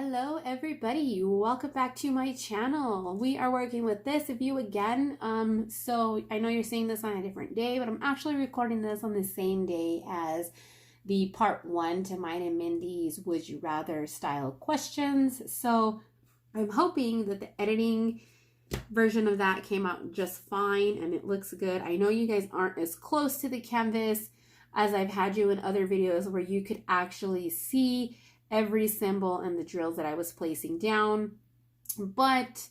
Hello everybody, welcome back to my channel. We are working with this view again. So I know you're seeing this on a different day, but I'm actually recording this on the same day as the part 1 to mine and Mindy's Would You Rather style questions. So I'm hoping that the editing version of that came out just fine and it looks good. I know you guys aren't as close to the canvas as I've had you in other videos where you could actually see every symbol and the drills that I was placing down, but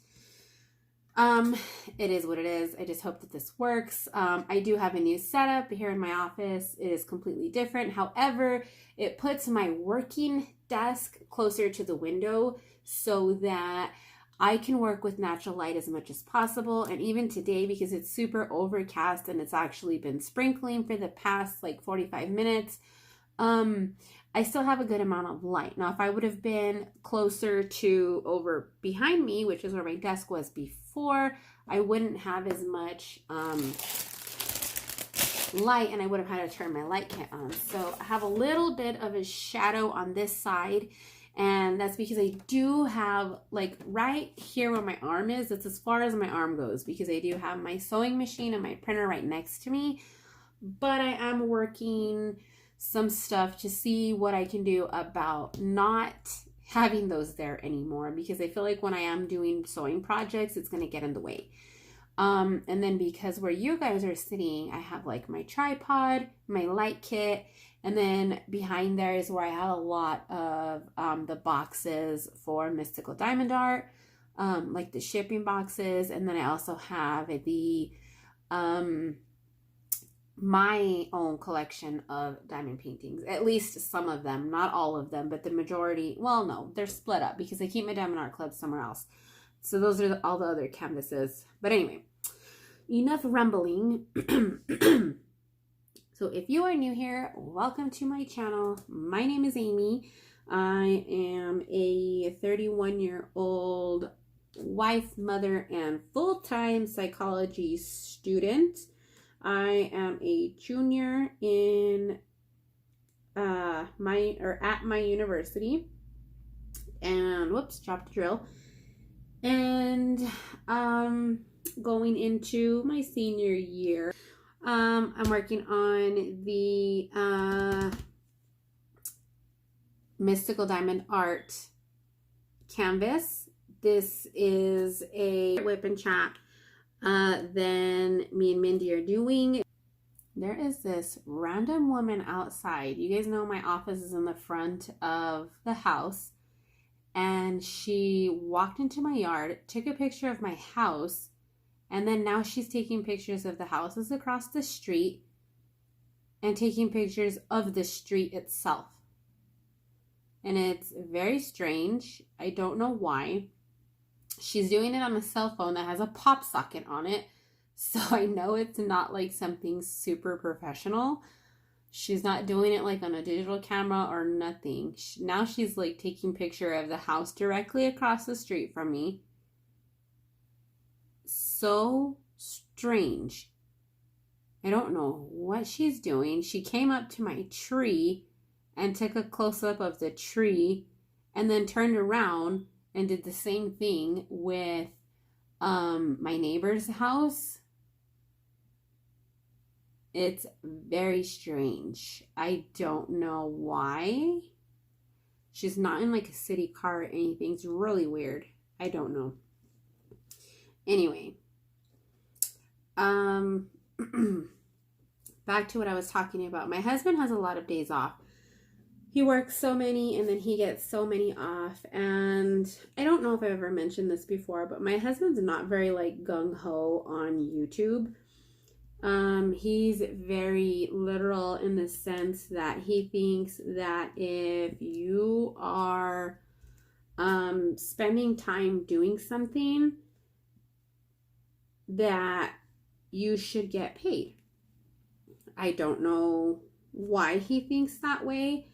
it is what it is. I just hope that this works. I do have a new setup here in my office. It is completely different. However, it puts my working desk closer to the window so that I can work with natural light as much as possible. And even today, because it's super overcast and it's actually been sprinkling for the past like 45 minutes, I still have a good amount of light. Now, if I would have been closer to over behind me, which is where my desk was before, I wouldn't have as much light and I would have had to turn my light kit on. So I have a little bit of a shadow on this side, and that's because I do have, like, right here where my arm is, that's as far as my arm goes, because I do have my sewing machine and my printer right next to me. But I am working some stuff to see what I can do about not having those there anymore, because I feel like when I am doing sewing projects, it's going to get in the way. And then because where you guys are sitting, I have like my tripod, my light kit, and then behind there is where I have a lot of the boxes for Mystical Diamond Art, like the shipping boxes. And then I also have the my own collection of diamond paintings, at least some of them, not all of them, but the majority. Well, no, they're split up because I keep my diamond art club somewhere else. So those are all the other canvases. But anyway, enough rumbling. So if you are new here, welcome to my channel. My name is Amy. I am a 31-year-old wife, mother, and full-time psychology student. I am a junior in at my university, and whoops, dropped the drill. And going into my senior year. I'm working on the Mystical Diamond Art canvas. This is a Wip and Chat then me and Mindy are doing. There is this random woman outside. You guys know my office is in the front of the house, and she walked into my yard, took a picture of my house, and then now she's taking pictures of the houses across the street and taking pictures of the street itself. And it's very strange. I don't know why. She's doing it on a cell phone that has a pop socket on it. So I know it's not like something super professional. She's not doing it like on a digital camera or nothing. Now she's like taking picture of the house directly across the street from me. So strange. I don't know what she's doing. She came up to my tree and took a close-up of the tree and then turned around and did the same thing with my neighbor's house. It's very strange. I don't know why. She's not in like a city car or anything. It's really weird. I don't know. Anyway, back to what I was talking about. My husband has a lot of days off. He works so many and then he gets so many off. And I don't know if I've ever mentioned this before, but my husband's not very like gung-ho on YouTube. He's very literal in the sense that he thinks that if you are spending time doing something, that you should get paid. I don't know why he thinks that way.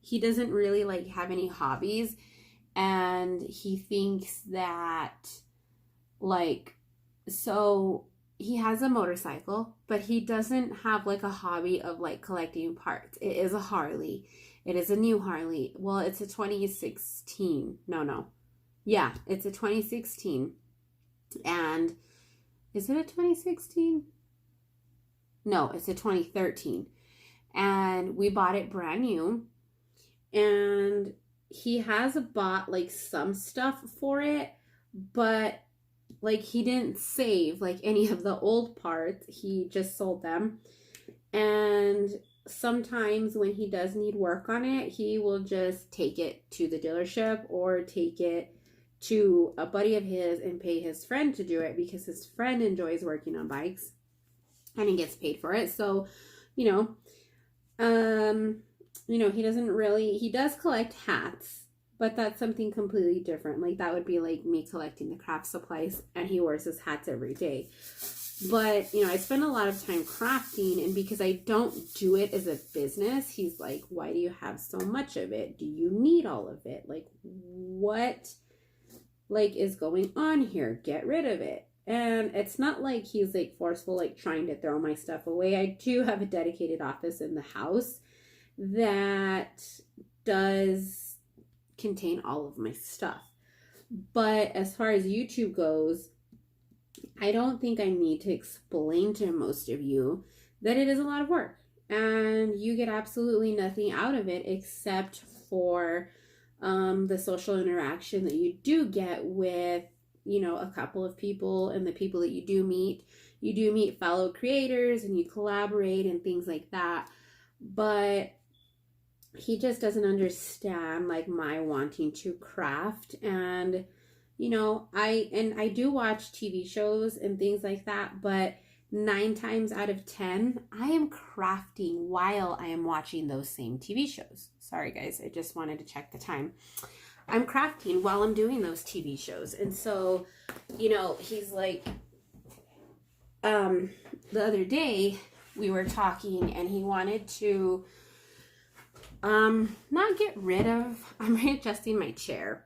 He doesn't really like have any hobbies, and he thinks that like, so he has a motorcycle, but he doesn't have like a hobby of like collecting parts. It is a Harley, It is a new Harley. Well, it's a 2016. No. Yeah, it's a 2016. And is it a 2016? No, it's a 2013. And we bought it brand new. And he has bought like some stuff for it, but like he didn't save like any of the old parts. He just sold them. And sometimes when he does need work on it, he will just take it to the dealership or take it to a buddy of his and pay his friend to do it, because his friend enjoys working on bikes and he gets paid for it. So, he does collect hats, but that's something completely different. Like that would be like me collecting the craft supplies, and he wears his hats every day. But, I spend a lot of time crafting, and because I don't do it as a business, he's like, why do you have so much of it? Do you need all of it? Like, what, is going on here? Get rid of it. And it's not like he's, forceful, trying to throw my stuff away. I do have a dedicated office in the house that does contain all of my stuff. But as far as YouTube goes, I don't think I need to explain to most of you that it is a lot of work, and you get absolutely nothing out of it except for the social interaction that you do get with, a couple of people, and the people that you do meet fellow creators, and you collaborate and things like that. But he just doesn't understand my wanting to craft. And I do watch TV shows and things like that, but 9 times out of 10, I am crafting while I am watching those same TV shows. Sorry guys, I just wanted to check the time. I'm crafting while I'm doing those TV shows. And so, he's like, the other day we were talking, and he wanted to not get rid of, I'm readjusting my chair,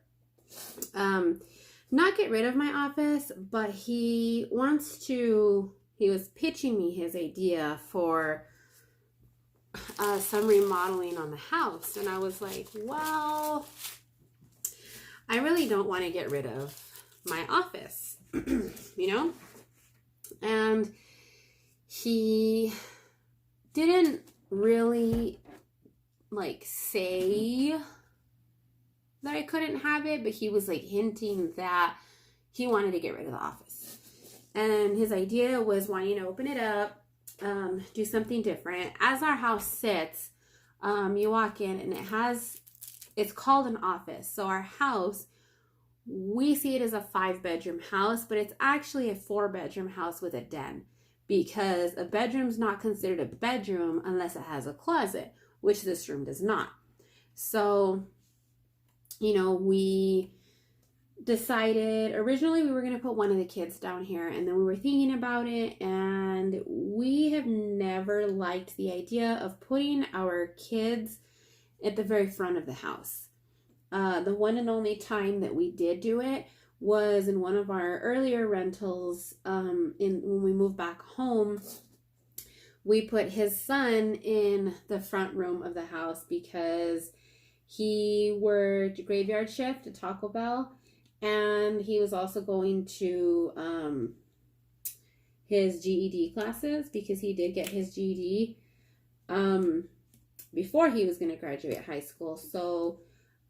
not get rid of my office, but he was pitching me his idea for some remodeling on the house. And I was like, well, I really don't want to get rid of my office, And he didn't really say that I couldn't have it, but he was hinting that he wanted to get rid of the office. And his idea was wanting to open it up, do something different. As our house sits, you walk in and it's called an office. So our house, we see it as a 5-bedroom house, but it's actually a 4-bedroom house with a den, because a bedroom's not considered a bedroom unless it has a closet, which this room does not. So, we decided originally we were going to put one of the kids down here, and then we were thinking about it, and we have never liked the idea of putting our kids at the very front of the house. The one and only time that we did do it was in one of our earlier rentals. When we moved back home, we put his son in the front room of the house because he worked graveyard shift at Taco Bell, and he was also going to his GED classes, because he did get his GED before he was going to graduate high school. So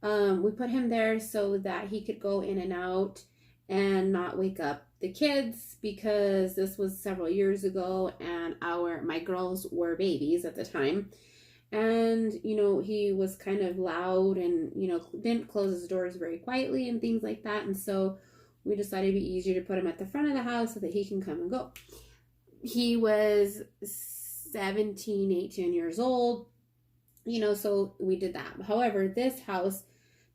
we put him there so that he could go in and out and not wake up the kids, because this was several years ago, and my girls were babies at the time. And, he was kind of loud and, didn't close his doors very quietly and things like that. And so we decided it'd be easier to put him at the front of the house so that he can come and go. He was 17, 18 years old, so we did that. However, this house,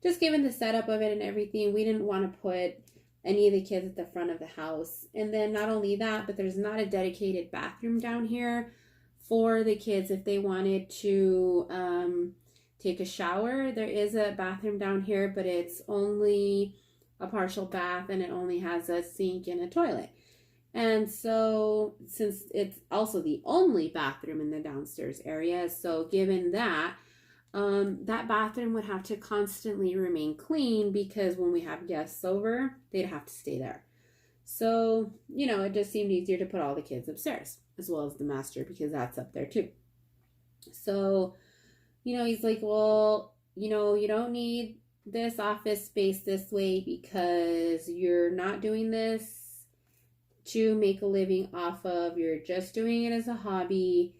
just given the setup of it and everything, we didn't want to put any of the kids at the front of the house. And then not only that, but there's not a dedicated bathroom down here for the kids if they wanted to take a shower. There is a bathroom down here, but it's only a partial bath, and it only has a sink and a toilet. And so since it's also the only bathroom in the downstairs area, so given that, that bathroom would have to constantly remain clean because when we have guests over, they'd have to stay there. So, it just seemed easier to put all the kids upstairs as well as the master because that's up there too. So, he's like, well, you don't need this office space this way because you're not doing this to make a living off of. You're just doing it as a hobby.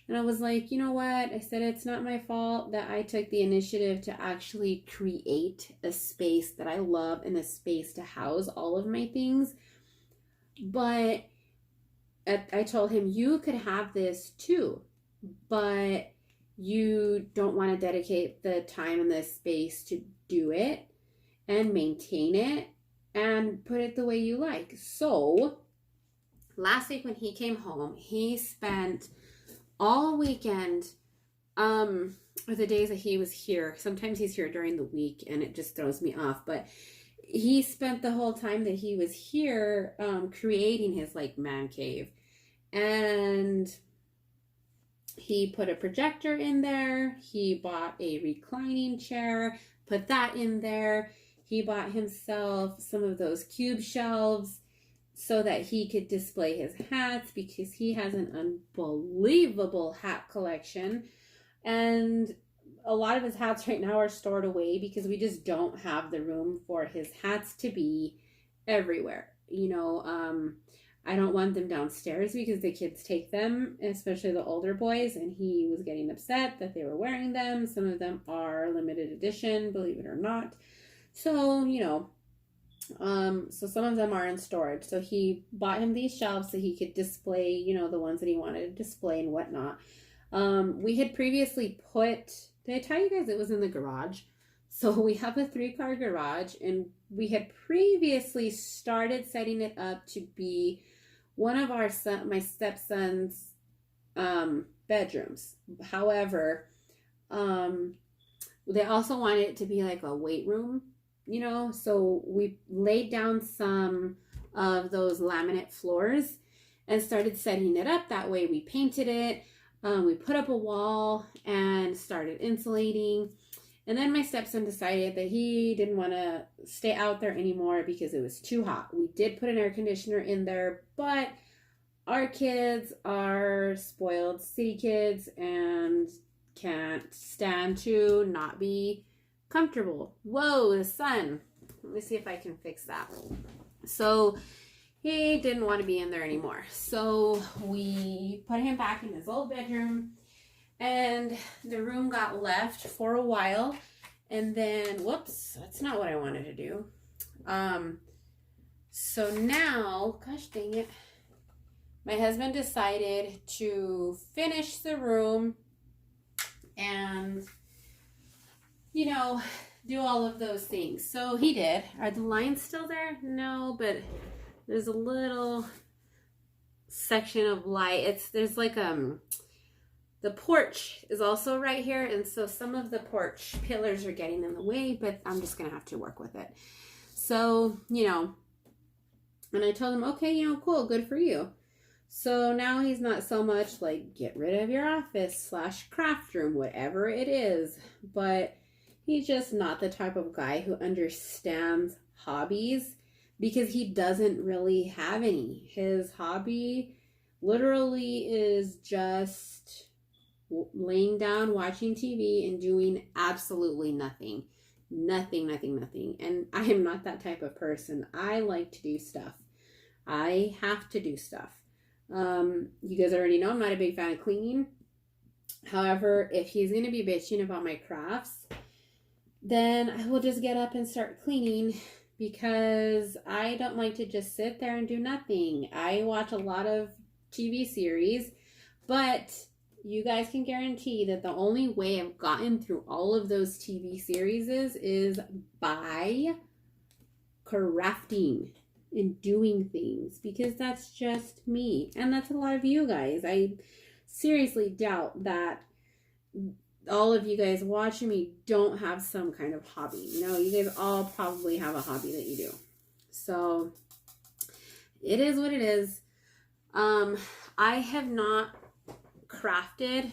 And I was like, you know what? I said, it's not my fault that I took the initiative to actually create a space that I love and a space to house all of my things. But I told him, you could have this too, but you don't want to dedicate the time and the space to do it and maintain it and put it the way you like. So last week when he came home, he spent all weekend, or the days that he was here. Sometimes he's here during the week and it just throws me off, but he spent the whole time that he was here creating his like man cave. And he put a projector in there. He bought a reclining chair, put that in there. He bought himself some of those cube shelves so that he could display his hats because he has an unbelievable hat collection. And a lot of his hats right now are stored away because we just don't have the room for his hats to be everywhere. I don't want them downstairs because the kids take them, especially the older boys, and he was getting upset that they were wearing them. Some of them are limited edition, believe it or not. So, so some of them are in storage. So he bought him these shelves so he could display, the ones that he wanted to display and whatnot. We had previously did I tell you guys it was in the garage? So we have a 3-car garage and we had previously started setting it up to be one of my stepson's bedrooms. However, they also wanted it to be like a weight room, so we laid down some of those laminate floors and started setting it up that way. We painted it, we put up a wall and started insulating. And then my stepson decided that he didn't want to stay out there anymore because it was too hot. We did put an air conditioner in there, but our kids are spoiled city kids and can't stand to not be comfortable. Whoa, the sun. Let me see if I can fix that. So he didn't want to be in there anymore. So we put him back in his old bedroom. And the room got left for a while. And then, whoops, that's not what I wanted to do. So now, gosh dang it, my husband decided to finish the room and, do all of those things. So he did. Are the lines still there? No, but there's a little section of light. There's like, the porch is also right here, and so some of the porch pillars are getting in the way, but I'm just going to have to work with it. So, and I told him, okay, cool, good for you. So now he's not so much like, get rid of your office / craft room, whatever it is, but he's just not the type of guy who understands hobbies because he doesn't really have any. His hobby literally is just laying down, watching TV, and doing absolutely nothing. Nothing. And I am not that type of person. I like to do stuff. I have to do stuff. You guys already know I'm not a big fan of cleaning. However, if he's going to be bitching about my crafts, then I will just get up and start cleaning because I don't like to just sit there and do nothing. I watch a lot of TV series, but you guys can guarantee that the only way I've gotten through all of those TV series is by crafting and doing things, because that's just me. And that's a lot of you guys. I seriously doubt that all of you guys watching me don't have some kind of hobby. You guys all probably have a hobby that you do. So it is what it is. I have not crafted,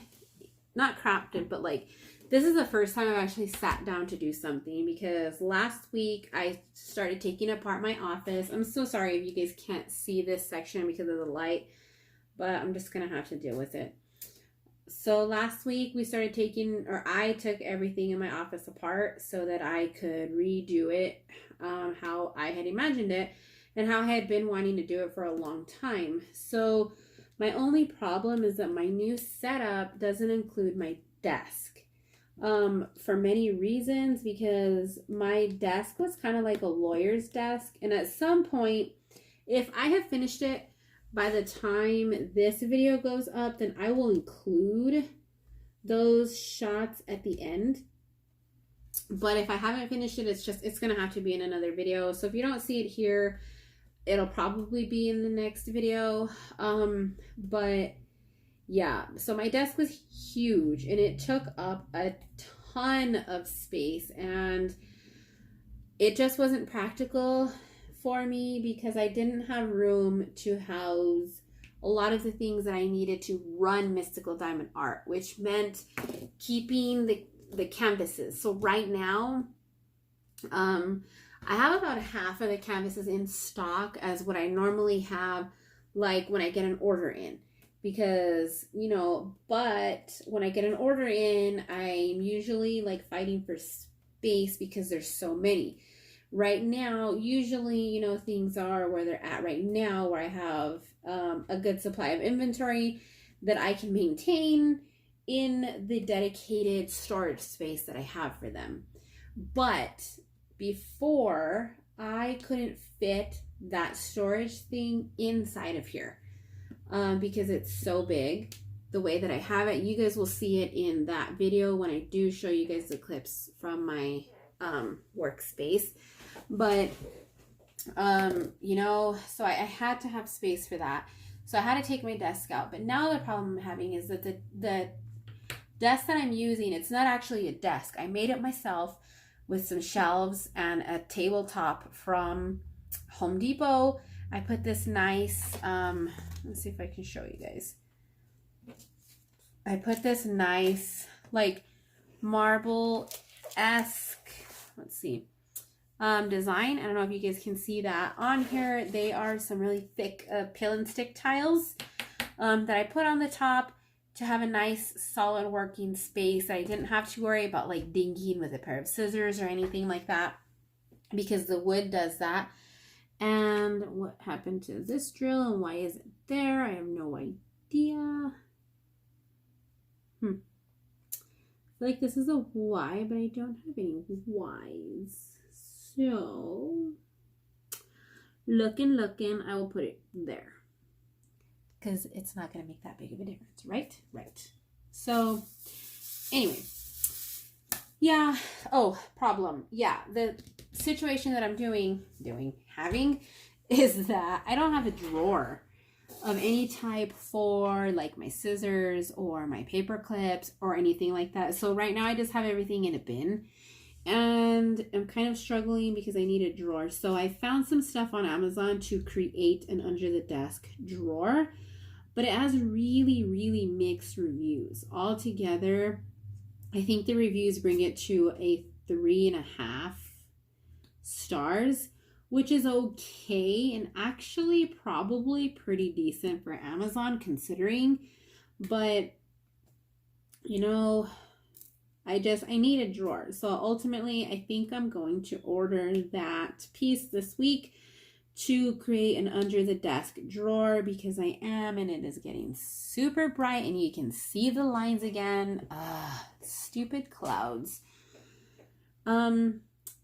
but like This is the first time I've actually sat down to do something, because last week I started taking apart my office. I'm so sorry if you guys can't see this section because of the light, but I'm just going to have to deal with it. So last week I took everything in my office apart so that I could redo it how I had imagined it and how I had been wanting to do it for a long time. So my only problem is that my new setup doesn't include my desk for many reasons, because my desk was kind of like a lawyer's desk. And at some point, if I have finished it by the time this video goes up, then I will include those shots at the end. But if I haven't finished it, it's going to have to be in another video. So if you don't see it here, it'll probably be in the next video. But yeah, so my desk was huge and it took up a ton of space, and it just wasn't practical for me because I didn't have room to house a lot of the things that I needed to run Mystical Diamond Art, which meant keeping the canvases. So right now, I have about half of the canvases in stock as what I normally have, like when I get an order in. Because, but when I get an order in, I'm usually like fighting for space because there's so many. Right now, usually, things are where they're at right now, where I have a good supply of inventory that I can maintain in the dedicated storage space that I have for them. But before, I couldn't fit that storage thing inside of here because it's so big the way that I have it. You guys will see it in that video when I do show you guys the clips from my workspace. But so I had to have space for that. So I had to take my desk out. But now the problem I'm having is that the desk that I'm using, it's not actually a desk. I made it myself with some shelves and a tabletop from Home Depot. I put this nice, let's see if I can show you guys. I put this nice, like, marble-esque, let's see, design. I don't know if you guys can see that on here. They are some really thick peel and stick tiles that I put on the top to have a nice solid working space. I didn't have to worry about like dinging with a pair of scissors or anything like that, because the wood does that. And what happened to this drill and why is it there? I have no idea. I feel like this is a Y, but I don't have any Y's. So, looking, I will put it there, because it's not going to make that big of a difference, right? Right. So, anyway. Yeah. Oh, problem. Yeah. The situation that I'm having is that I don't have a drawer of any type for like my scissors or my paper clips or anything like that. So right now I just have everything in a bin, and I'm kind of struggling because I need a drawer. So I found some stuff on Amazon to create an under the desk drawer, but it has really, really mixed reviews. Altogether, I think the reviews bring it to a 3.5 stars, which is okay and actually probably pretty decent for Amazon considering. But, I need a drawer. So ultimately, I think I'm going to order that piece this week to create an under the desk drawer, because I am, and it is getting super bright and you can see the lines again. Stupid clouds.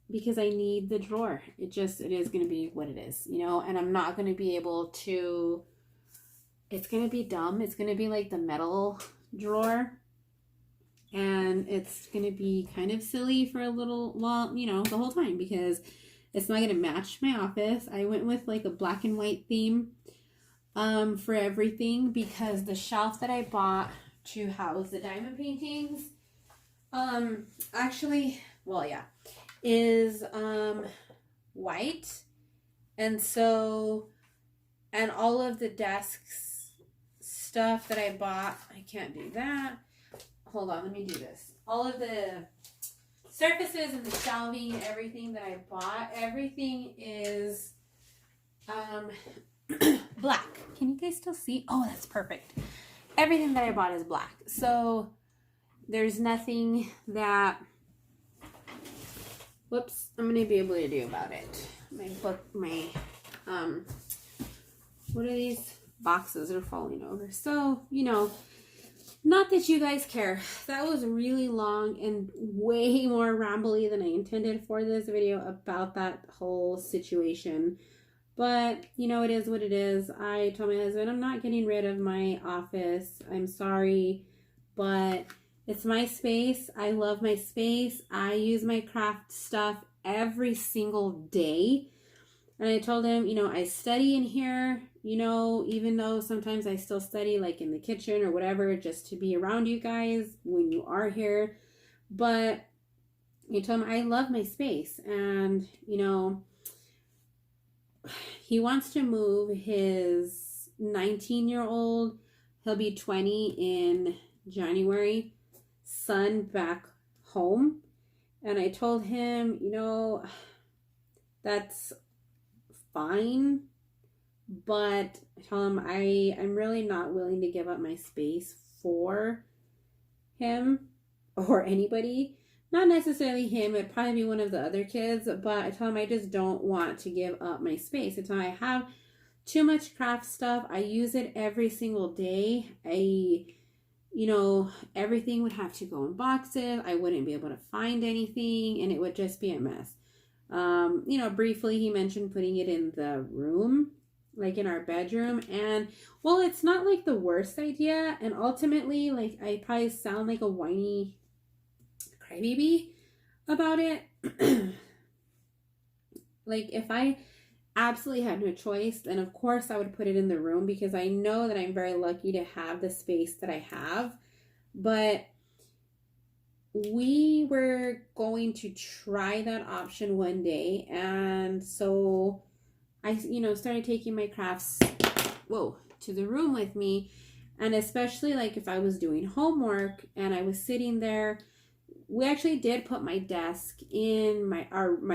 Because I need the drawer. It is going to be what it is, and I'm not going to be able to, it's going to be dumb. It's going to be like the metal drawer, and it's going to be kind of silly for a little while, the whole time, because it's not going to match my office. I went with like a black and white theme for everything, because the shelf that I bought to house the diamond paintings is white, and all of the desks stuff that I bought, I can't do that. hold on, let me do this. All of the surfaces and the shelving and everything that I bought, everything is black. Can you guys still see? Oh, that's perfect. Everything that I bought is black. So there's nothing that, whoops, I'm going to be able to do about it. My book, what are these? Boxes are falling over. So, you know, not that you guys care. That was really long and way more rambly than I intended for this video about that whole situation. But, you know, it is what it is. I told my husband, I'm not getting rid of my office. I'm sorry, but it's my space. I love my space. I use my craft stuff every single day. And I told him, you know, I study in here, you know, even though sometimes I still study like in the kitchen or whatever, just to be around you guys when you are here. But I told him I love my space. And, you know, he wants to move his 19-year-old, he'll be 20 in January, son back home. And I told him, you know, that's fine, but I told him I'm really not willing to give up my space for him or anybody. Not necessarily him, it'd probably be one of the other kids, but I told him I just don't want to give up my space. I told him I have too much craft stuff. I use it every single day. You know, everything would have to go in boxes. I wouldn't be able to find anything, and it would just be a mess. You know, briefly he mentioned putting it in the room, like in our bedroom, and well, it's not like the worst idea, and ultimately, like, I probably sound like a whiny crybaby about it. Like, if I absolutely had no choice, then of course I would put it in the room, because I know that I'm very lucky to have the space that I have. But we were going to try that option one day, and so I, you know, started taking my crafts to the room with me. And especially like if I was doing homework and I was sitting there, we actually did put my desk in my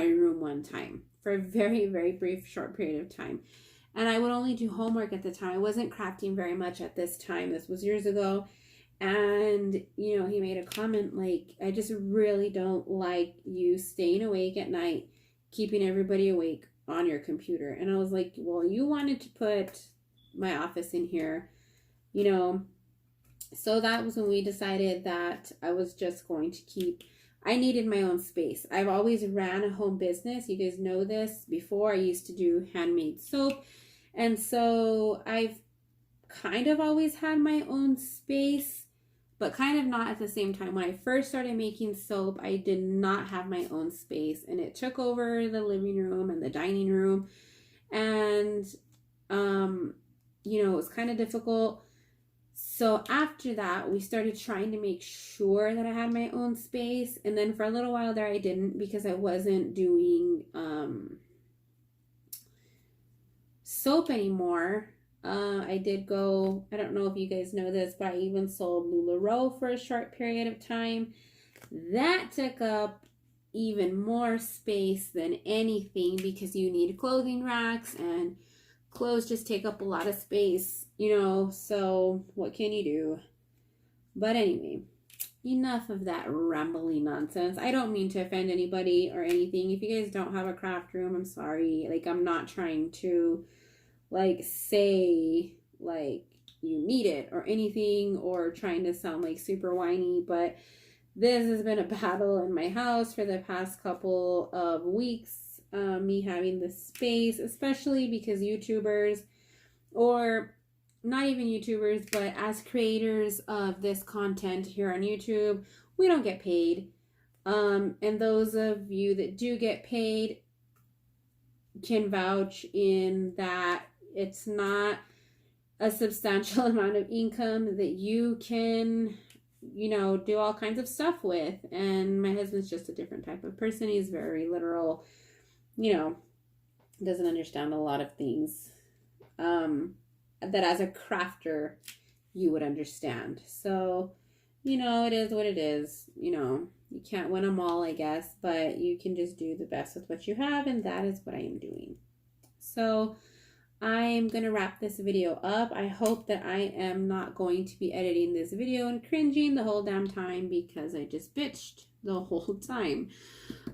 room one time for a very, very brief short period of time. And I would only do homework at the time. I wasn't crafting very much at this time. This was years ago. And, you know, he made a comment like, I just really don't like you staying awake at night, keeping everybody awake on your computer. And I was like, well, you wanted to put my office in here, you know. So that was when we decided that I was just going to I needed my own space. I've always ran a home business. You guys know this. Before, I used to do handmade soap. And so I've kind of always had my own space, but kind of not at the same time. When I first started making soap, I did not have my own space, and it took over the living room and the dining room. And, you know, it was kind of difficult. So after that, we started trying to make sure that I had my own space. And then for a little while there, I didn't, because I wasn't doing soap anymore. I did go, I don't know if you guys know this, but I even sold LuLaRoe for a short period of time. That took up even more space than anything, because you need clothing racks, and clothes just take up a lot of space, you know, so what can you do? But anyway, enough of that rambling nonsense. I don't mean to offend anybody or anything. If you guys don't have a craft room, I'm sorry. Like, I'm not trying to, like, say, like, you need it or anything, or trying to sound, like, super whiny, but this has been a battle in my house for the past couple of weeks. Me having this space, especially because YouTubers, or not even YouTubers, but as creators of this content here on YouTube, we don't get paid. And those of you that do get paid can vouch in that it's not a substantial amount of income that you can, you know, do all kinds of stuff with. And my husband's just a different type of person. He's very literal, you know, doesn't understand a lot of things that as a crafter you would understand. So you know, it is what it is. You know, you can't win them all, I guess, but you can just do the best with what you have, and that is what I am doing. So I'm going to wrap this video up. I hope that I am not going to be editing this video and cringing the whole damn time because I just bitched the whole time.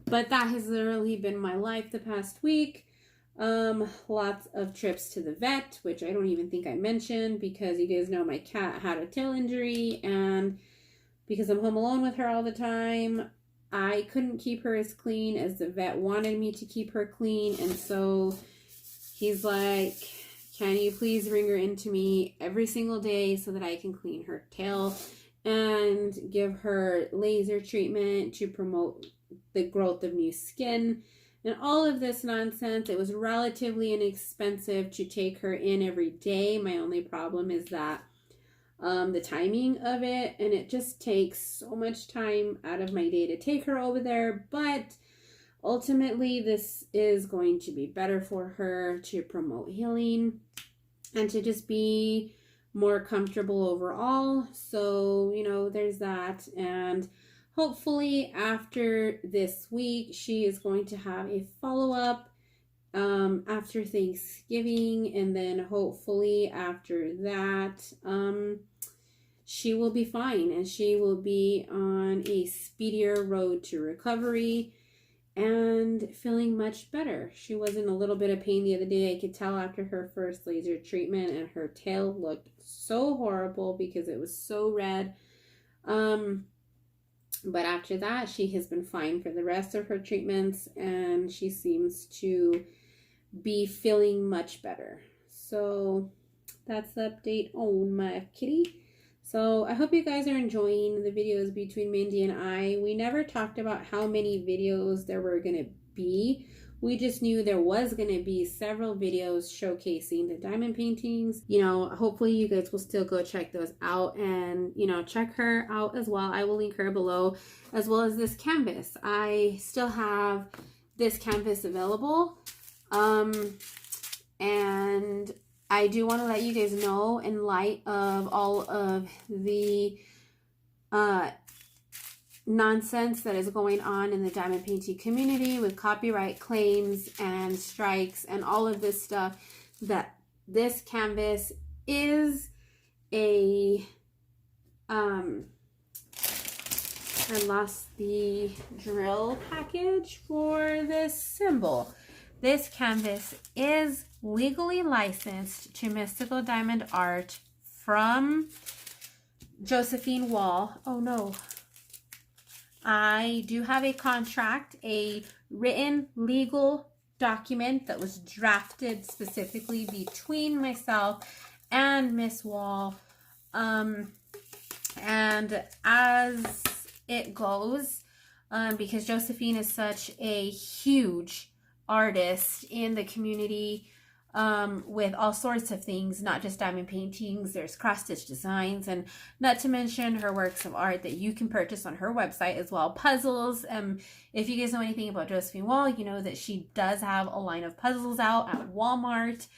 But that has literally been my life the past week. Lots of trips to the vet, which I don't even think I mentioned because you guys know my cat had a tail injury, and because I'm home alone with her all the time, I couldn't keep her as clean as the vet wanted me to keep her clean. And so he's like, can you please bring her into me every single day so that I can clean her tail and give her laser treatment to promote the growth of new skin and all of this nonsense. It was relatively inexpensive to take her in every day. My only problem is that the timing of it, and it just takes so much time out of my day to take her over there. But ultimately, this is going to be better for her to promote healing and to just be more comfortable overall. So, you know, there's that. And hopefully after this week, she is going to have a follow-up after Thanksgiving. And then hopefully after that, she will be fine and she will be on a speedier road to recovery and feeling much better. She was in a little bit of pain the other day. I could tell after her first laser treatment, and her tail looked so horrible because it was so red. But after that, she has been fine for the rest of her treatments, and she seems to be feeling much better. So that's the update on my kitty. So I hope you guys are enjoying the videos between Mindy and I. We never talked about how many videos there were going to be. We just knew there was going to be several videos showcasing the diamond paintings. You know, hopefully you guys will still go check those out and, you know, check her out as well. I will link her below, as well as this canvas. I still have this canvas available. And I do want to let you guys know, in light of all of the nonsense that is going on in the diamond painting community with copyright claims and strikes and all of this stuff, that this canvas is a I lost the drill package for this symbol. This canvas is legally licensed to Mystical Diamond Art from Josephine Wall. Oh no. I do have a contract, a written legal document that was drafted specifically between myself and Miss Wall. And as it goes, because Josephine is such a huge artist in the community, with all sorts of things, not just diamond paintings. There's cross-stitch designs, and not to mention her works of art that you can purchase on her website as well. Puzzles. If you guys know anything about Josephine Wall, you know that she does have a line of puzzles out at Walmart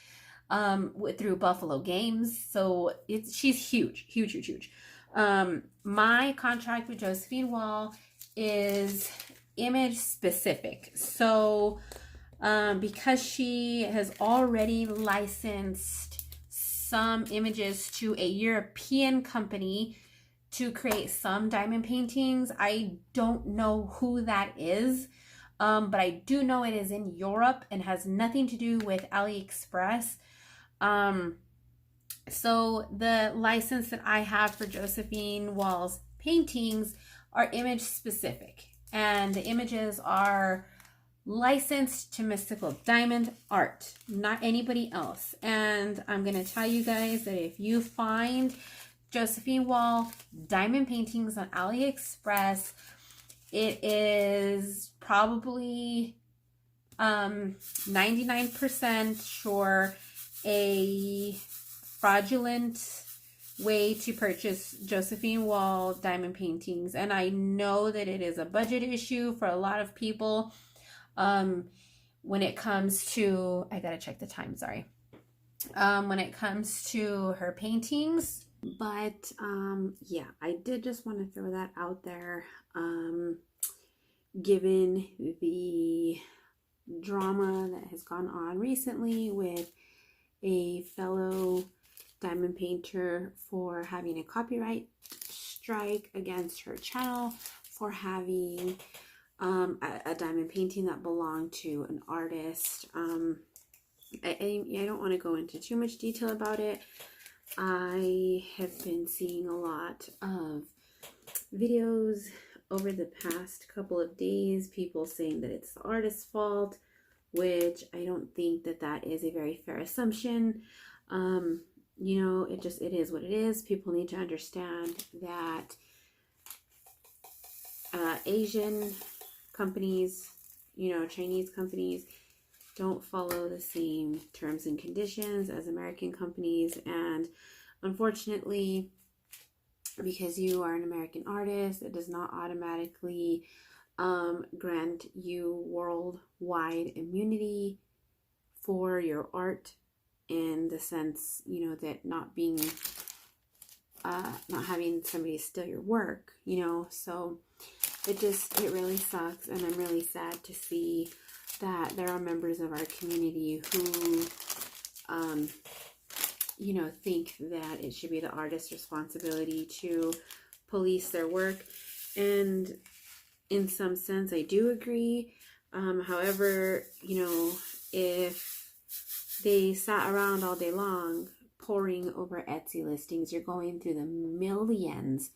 through Buffalo Games. So she's huge, huge, huge, huge. My contract with Josephine Wall is image specific. So because she has already licensed some images to a European company to create some diamond paintings, I don't know who that is, but I do know it is in Europe and has nothing to do with AliExpress. So the license that I have for Josephine Wall's paintings are image specific, and the images are licensed to Mystical Diamond Art, not anybody else. And I'm going to tell you guys that if you find Josephine Wall diamond paintings on AliExpress, it is probably 99% sure a fraudulent way to purchase Josephine Wall diamond paintings. And I know that it is a budget issue for a lot of people. When it comes to, I gotta check the time, sorry. When it comes to her paintings, But yeah, I did just want to throw that out there. Given the drama that has gone on recently with a fellow diamond painter for having a copyright strike against her channel for having a diamond painting that belonged to an artist. I don't want to go into too much detail about it. I have been seeing a lot of videos over the past couple of days, people saying that it's the artist's fault, which I don't think that that is a very fair assumption. You know, it is what it is. People need to understand that Asian companies, you know, Chinese companies don't follow the same terms and conditions as American companies. And unfortunately, because you are an American artist, it does not automatically grant you worldwide immunity for your art, in the sense, you know, that not having somebody steal your work, you know. So it really sucks, and I'm really sad to see that there are members of our community who you know, think that it should be the artist's responsibility to police their work. And in some sense, I do agree. However, you know, if they sat around all day long poring over Etsy listings, you're going through the millions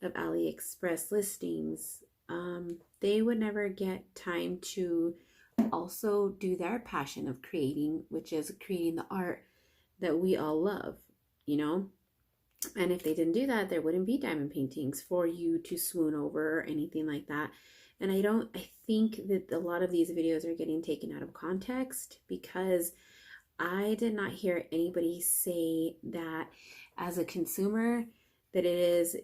of AliExpress listings, they would never get time to also do their passion of creating, which is creating the art that we all love, you know. And if they didn't do that, there wouldn't be diamond paintings for you to swoon over or anything like that. And I think that a lot of these videos are getting taken out of context, because I did not hear anybody say that as a consumer that it is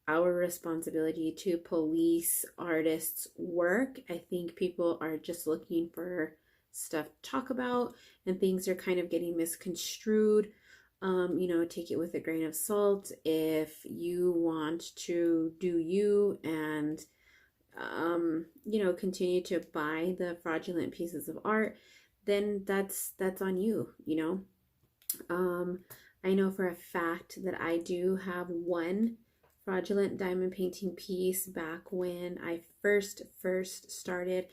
our responsibility to police artists' work. I think people are just looking for stuff to talk about, and things are kind of getting misconstrued. You know, take it with a grain of salt. If you want to do you and you know, continue to buy the fraudulent pieces of art, then that's on you, you know. I know for a fact that I do have one fraudulent diamond painting piece back when I first started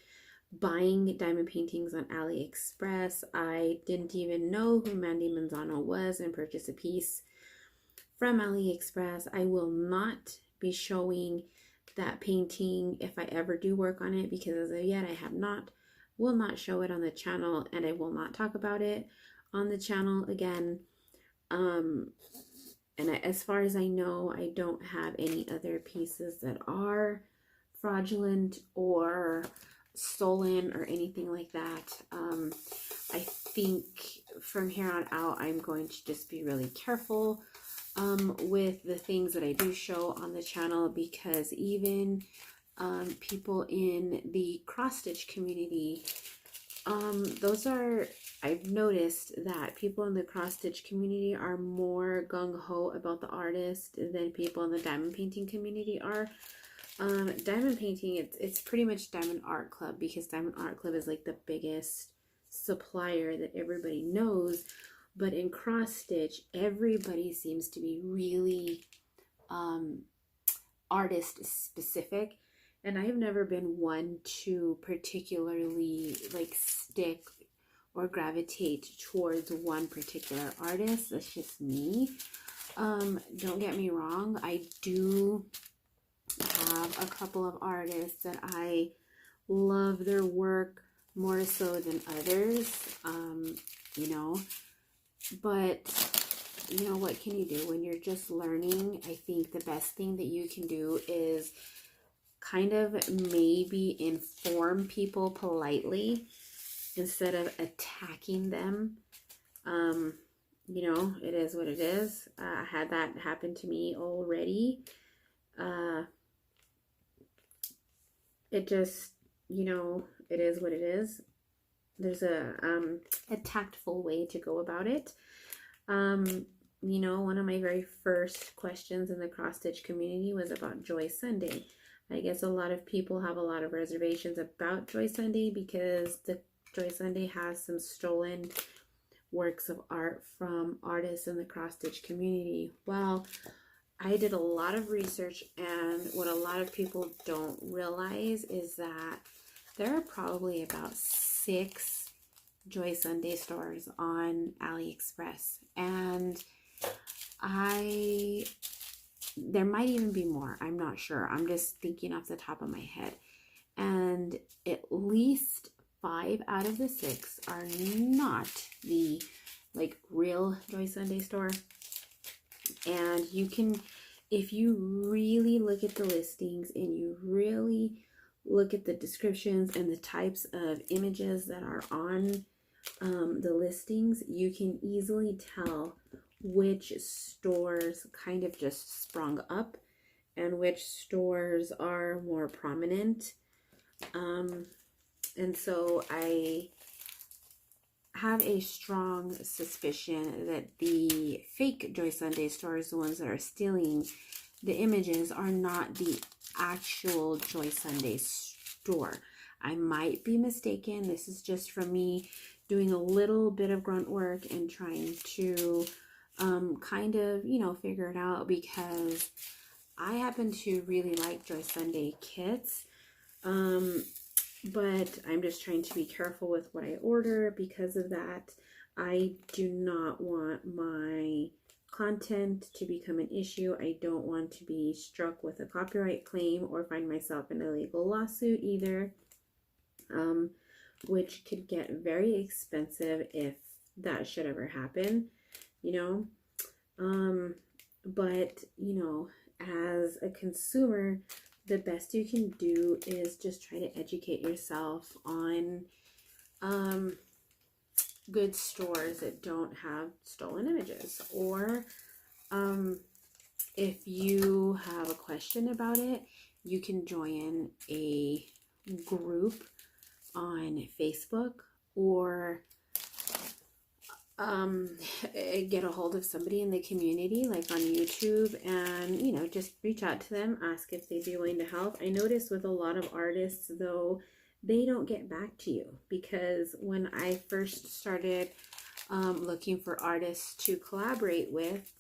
buying diamond paintings on AliExpress. I didn't even know who Mandy Manzano was and purchased a piece from AliExpress. I will not be showing that painting if I ever do work on it, because as of yet I will not show it on the channel, and I will not talk about it on the channel again. And as far as I know, I don't have any other pieces that are fraudulent or stolen or anything like that. I think from here on out, I'm going to just be really careful with the things that I do show on the channel, because even people in the cross stitch community, I've noticed that people in the cross stitch community are more gung-ho about the artist than people in the diamond painting community are. Diamond painting, it's pretty much Diamond Art Club, because Diamond Art Club is like the biggest supplier that everybody knows. But in cross stitch, everybody seems to be really artist specific, and I've never been one to particularly like stick or gravitate towards one particular artist. That's just me. Don't get me wrong, I do have a couple of artists that I love their work more so than others, you know, but you know, what can you do when you're just learning? I think the best thing that you can do is kind of maybe inform people politely instead of attacking them. You know, it is what it is. I had that happen to me already. It just, you know, it is what it is. There's a tactful way to go about it. you know, one of my very first questions in the cross stitch community was about Joy Sunday. I guess a lot of people have a lot of reservations about Joy Sunday because the Joy Sunday has some stolen works of art from artists in the cross stitch community. Well, I did a lot of research, and what a lot of people don't realize is that there are probably about 6 Joy Sunday stores on AliExpress, and there might even be more. I'm not sure. I'm just thinking off the top of my head. And at least 5 out of the 6 are not the like real Joy Sunday store. And you can, if you really look at the listings and you really look at the descriptions and the types of images that are on the listings, you can easily tell which stores kind of just sprung up and which stores are more prominent. And so I have a strong suspicion that the fake Joy Sunday stores, the ones that are stealing the images, are not the actual Joy Sunday store. I might be mistaken. This is just from me doing a little bit of grunt work and trying to kind of, you know, figure it out, because I happen to really like Joy Sunday kits. But I'm just trying to be careful with what I order. Because of that, I do not want my content to become an issue. I don't want to be struck with a copyright claim or find myself in a legal lawsuit either, which could get very expensive if that should ever happen, you know. But, you know, as a consumer, the best you can do is just try to educate yourself on good stores that don't have stolen images. Or if you have a question about it, you can join a group on Facebook, or get a hold of somebody in the community, like on YouTube, and, you know, just reach out to them, ask if they'd be willing to help. I notice with a lot of artists, though, they don't get back to you, because when I first started looking for artists to collaborate with,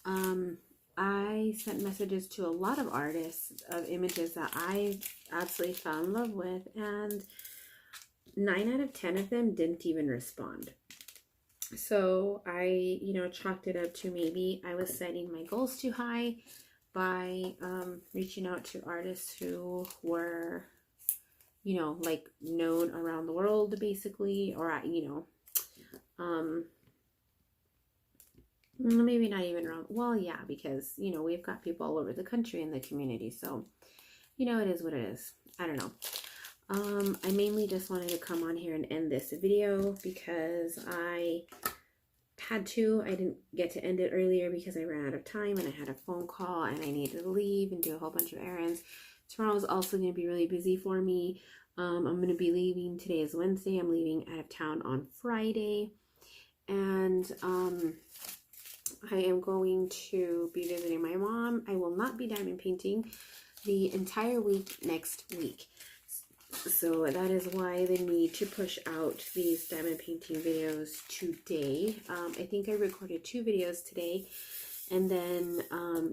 I sent messages to a lot of artists of images that I absolutely fell in love with, and 9 out of 10 of them didn't even respond. So I, you know, chalked it up to maybe I was setting my goals too high by reaching out to artists who were, you know, like known around the world, basically, or, you know, maybe not even around, well, yeah, because, you know, we've got people all over the country in the community, so, you know, it is what it is. I don't know. I mainly just wanted to come on here and end this video because I had to. I didn't get to end it earlier because I ran out of time and I had a phone call and I needed to leave and do a whole bunch of errands. Tomorrow is also going to be really busy for me. I'm going to be leaving. Today is Wednesday. I'm leaving out of town on Friday. And I am going to be visiting my mom. I will not be diamond painting the entire week next week. So that is why the need to push out these diamond painting videos today. I think I recorded 2 videos today, and then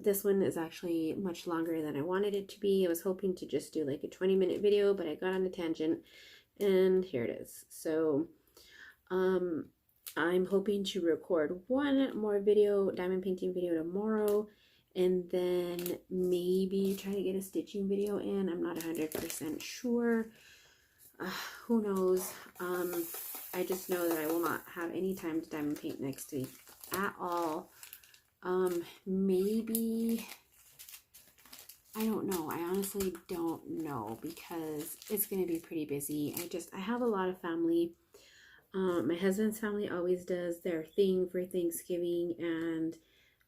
this one is actually much longer than I wanted it to be. I was hoping to just do like a 20-minute video, but I got on a tangent, and here it is. So I'm hoping to record 1 more video, diamond painting video, tomorrow, and then maybe try to get a stitching video in. I'm not 100% sure. Who knows? I just know that I will not have any time to diamond paint next week at all. Maybe, I don't know. I honestly don't know, because it's going to be pretty busy. I have a lot of family. My husband's family always does their thing for Thanksgiving, and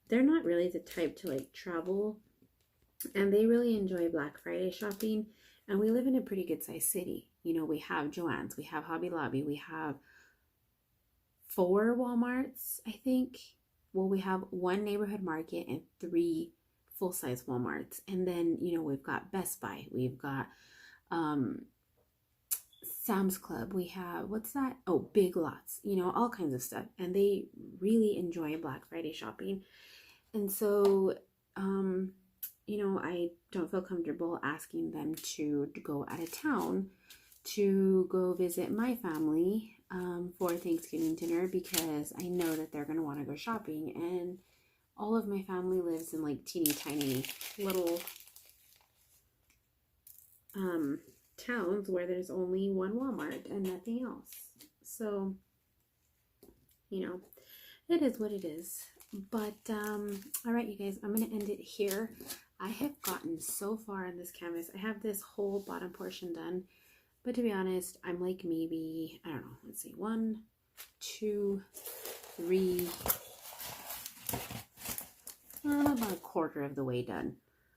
they're not really the type to like travel, and they really enjoy Black Friday shopping. And we live in a pretty good sized city. You know, we have Joann's, we have Hobby Lobby, we have 4 Walmarts, I think. well, we have one neighborhood market and 3 full-size Walmarts. And then, you know, we've got Best Buy, we've got Sam's Club, we have, what's that? Oh, Big Lots, you know, all kinds of stuff. And they really enjoy Black Friday shopping. And so, you know, I don't feel comfortable asking them to go out of town to go visit my family for Thanksgiving dinner, because I know that they're going to want to go shopping. And all of my family lives in like teeny tiny little towns where there's only one Walmart and nothing else. So, you know, it is what it is. But all right, you guys, I'm gonna end it here. I have gotten so far in this canvas. I have this whole bottom portion done, but to be honest, I'm like maybe, I don't know, let's see, 1, 2, 3, about a quarter of the way done,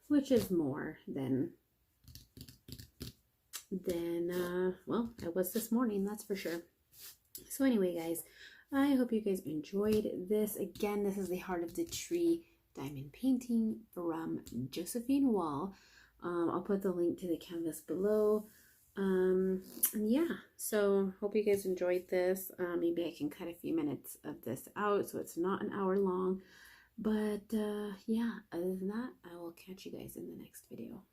which is more than well, I was this morning, that's for sure. So anyway, guys, I hope you guys enjoyed this. Again, this is the Heart of the Tree diamond painting from Josephine Wall. I'll put the link to the canvas below. And yeah, so hope you guys enjoyed this. Maybe I can cut a few minutes of this out so it's not an hour long. But yeah, other than that, I will catch you guys in the next video.